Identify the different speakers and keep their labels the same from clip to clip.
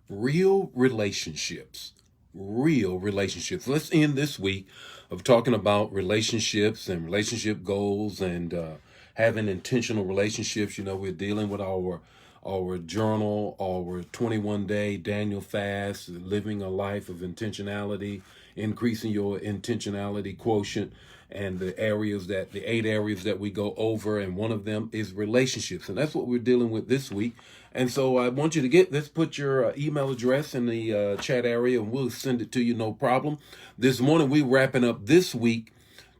Speaker 1: Real relationships. Real relationships. Let's end this week of talking about relationships and relationship goals and having intentional relationships. We're dealing with our journal, our 21-day Daniel fast, living a life of intentionality, increasing your intentionality quotient, and the 8 areas that we go over, and one of them is relationships, and that's what we're dealing with this week. And so I want you to let's put your email address in the chat area, and we'll send it to you, no problem. This morning we're wrapping up this week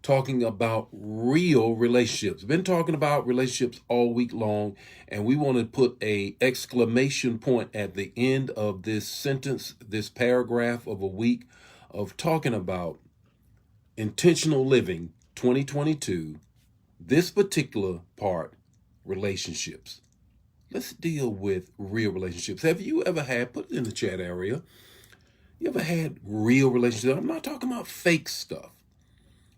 Speaker 1: talking about real relationships. Been talking about relationships all week long, and we want to put a exclamation point at the end of this sentence, this paragraph of a week of talking about intentional living 2022, this particular part, relationships. Let's deal with real relationships. Have you ever had, put it in the chat area, you ever had real relationships? I'm not talking about fake stuff.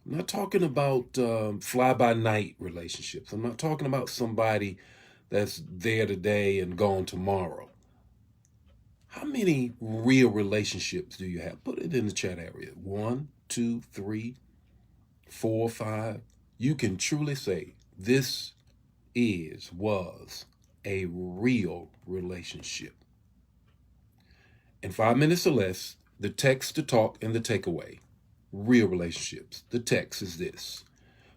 Speaker 1: I'm not talking about fly-by-night relationships. I'm not talking about somebody that's there today and gone tomorrow. How many real relationships do you have? Put it in the chat area. 1, 2, 3, 4, 5. You can truly say this was a real relationship. In 5 minutes or less, the text to talk and the takeaway. Real relationships. The text is this.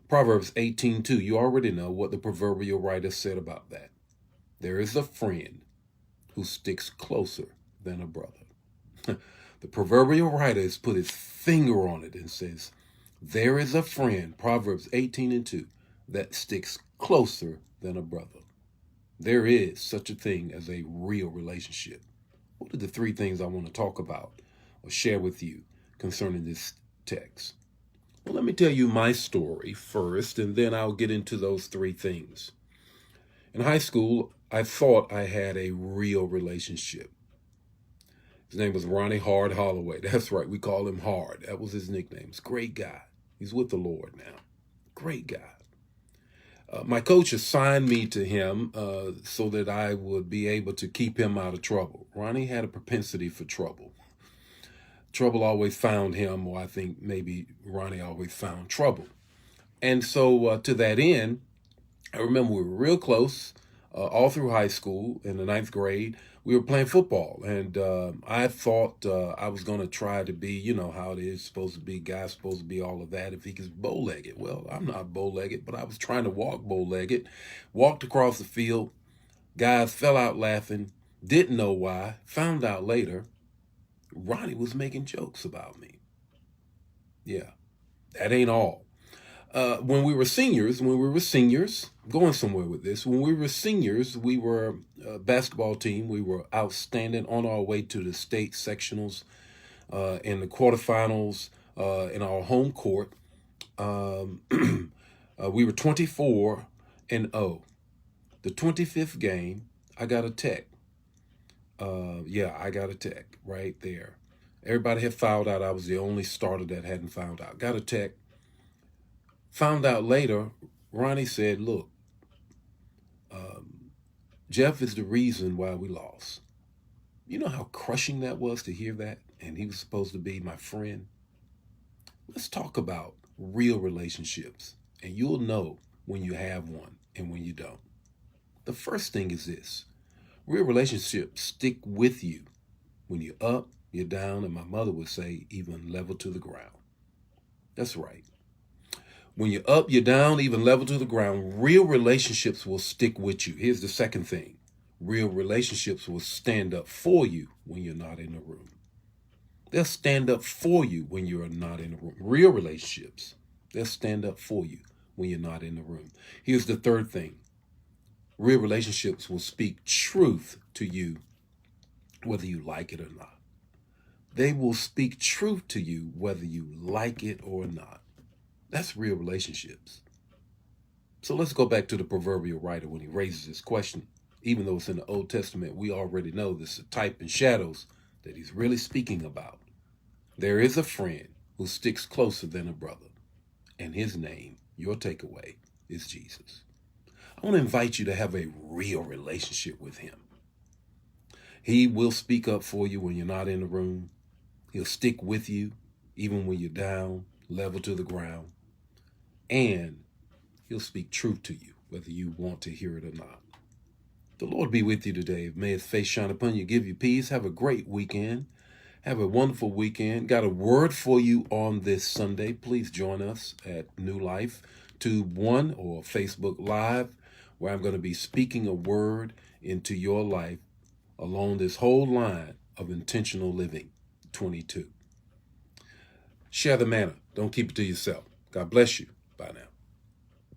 Speaker 1: Proverbs 18:2. You already know what the proverbial writer said about that. There is a friend who sticks closer than a brother. The proverbial writer has put his finger on it and says, there is a friend, Proverbs 18:2, that sticks closer than a brother. There is such a thing as a real relationship. What are the 3 things I want to talk about or share with you concerning this text? Well, let me tell you my story first, and then I'll get into those 3 things. In high school, I thought I had a real relationship. His name was Ronnie Hard Holloway. That's right, we call him Hard. That was his nickname. He's a great guy. He's with the Lord now. Great guy. My coach assigned me to him so that I would be able to keep him out of trouble. Ronnie had a propensity for trouble. Trouble always found him, or I think maybe Ronnie always found trouble. And so to that end, I remember we were real close all through high school. In the 9th grade, we were playing football, and I thought I was going to try to be, how it is supposed to be, guys supposed to be all of that if he was bow-legged. Well, I'm not bow-legged, but I was trying to walk bow-legged, walked across the field, guys fell out laughing, didn't know why, found out later, Ronnie was making jokes about me. Yeah, that ain't all. When we were seniors, going somewhere with this, when we were seniors, we were a basketball team. We were outstanding on our way to the state sectionals, in the quarterfinals, in our home court. We were 24-0. The 25th game, I got a tech. I got a tech right there. Everybody had fouled out. I was the only starter that hadn't fouled out. Got a tech. Found out later, Ronnie said, look, Jeff is the reason why we lost. You know how crushing that was to hear that? And he was supposed to be my friend. Let's talk about real relationships. And you'll know when you have one and when you don't. The first thing is this. Real relationships stick with you when you're up, you're down, and my mother would say, even level to the ground. That's right. When you're up, you're down, even level to the ground, real relationships will stick with you. Here's the second thing. Real relationships will stand up for you when you're not in the room. They'll stand up for you when you're not in the room. Real relationships, they'll stand up for you when you're not in the room. Here's the third thing. Real relationships will speak truth to you whether you like it or not. They will speak truth to you whether you like it or not. That's real relationships. So let's go back to the proverbial writer when he raises this question. Even though it's in the Old Testament, we already know this is a type and shadows that he's really speaking about. There is a friend who sticks closer than a brother, and his name, your takeaway, is Jesus. I want to invite you to have a real relationship with him. He will speak up for you when you're not in the room. He'll stick with you even when you're down, level to the ground. And he'll speak truth to you, whether you want to hear it or not. The Lord be with you today. May his face shine upon you, give you peace. Have a great weekend. Have a wonderful weekend. Got a word for you on this Sunday. Please join us at New Life Tube 1 or Facebook Live, where I'm going to be speaking a word into your life along this whole line of intentional living 22. Share the manna. Don't keep it to yourself. God bless you. Bye now.